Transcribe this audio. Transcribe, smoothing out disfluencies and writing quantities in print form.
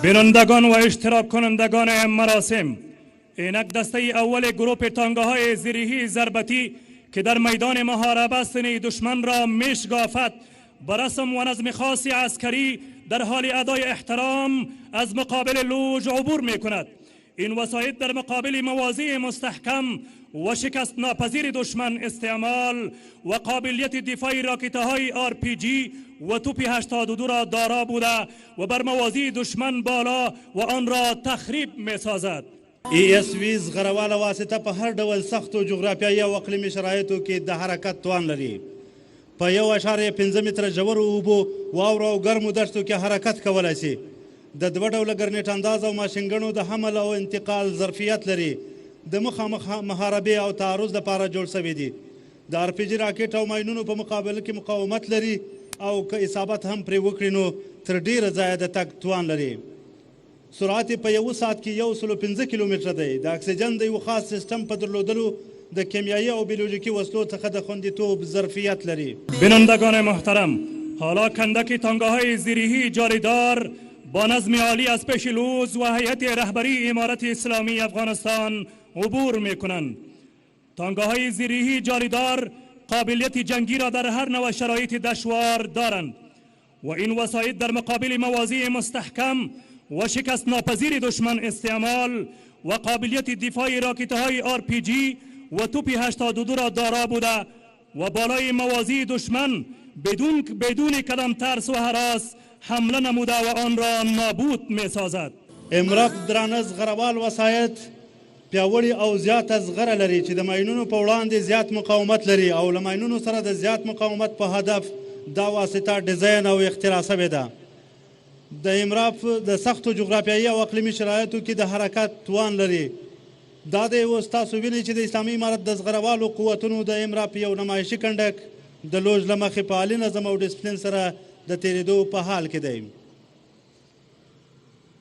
بینندگان و اشتراک کنندگان مراسم، اینک دسته اول گروه تانگاهای زیریهی ضربتی که در میدان محاربه سنی دشمن را میشگافد به رسم و نظم خاص عسکری در حال ادای احترام از مقابل لوج عبور می کند. این وسایط در مقابل موازی مستحکم و شکست ناپذیر دشمن استعمال و قابلیت دفاعی راکت‌های RPG و توپ 82 را دارا بوده و بر موازی دشمن بالا و آن را تخریب می سازد. ESVs غروال واسطه په هر ډول سختو جغرافیایي او اقلیمي شرایطو کې د حرکت توان لري. په 1.5 متره ژورو اوبو، واورو او ګرمو دښتو کې حرکت کولی شي. د دوه ډوله ګرنیټ انداز او ماشینګنو د حمل او انتقال ظرفیت لري. د مخامخ محاربې او تعرض لپاره جوړ شوي دي. د RPG راکټ او ماینونو په مقابله کې مقاومت لري او که اصابت هم پرې وکړي نو تر ډیره ځایه د تګ توان لري. سرعت په یو ساعت کې 105 کیلومتره دی. د اکسیجن د یو خاص سیستم په درلودلو د کیمیایی او بیولوژیکي وسلو څخه د خوندیتوب ظرفیت لري. بینندگان محترم، حالا کندک تانگاهای زیریهی جاریدار با نظم عالی از پیش لوز و هیئت رهبری امارت اسلامی افغانستان عبور می کنند. تانگاهای زیریهی جاریدار قابلیت جنگی را در هر نوع شرایط دشوار دارند و این وسایط در مقابل موازی مستحکم و شکست ناپذیر دشمن استعمال و قابلیت دفاعی راکت‌های RPG و توپ 82 را دارا بوده و بالای موازی دشمن بدون کدام ترس و هراس حمله نموده و آن را نابود می سازد. امرات درانه زغروال وسایط پیاوړي او زیات زغره لري چې د ماینونو په وړاندې زیات مقاومت لري او له ماینونو سره د زیات مقاومت په هدف دا واسطه ډیزاین او اختراع شوې ده. د امراف د سختو جغرافیایي او اقلیمي شرایطو کې د حرکت توان لري. دا دی اوس تاسو وینئ چې د اسلامي امارت د زغروالو قوتونو د امراف یو نمایشي کنډک د لوژ له مخې په عالي نظم او ډسپلین سره د تېرېدو په حال کې دی.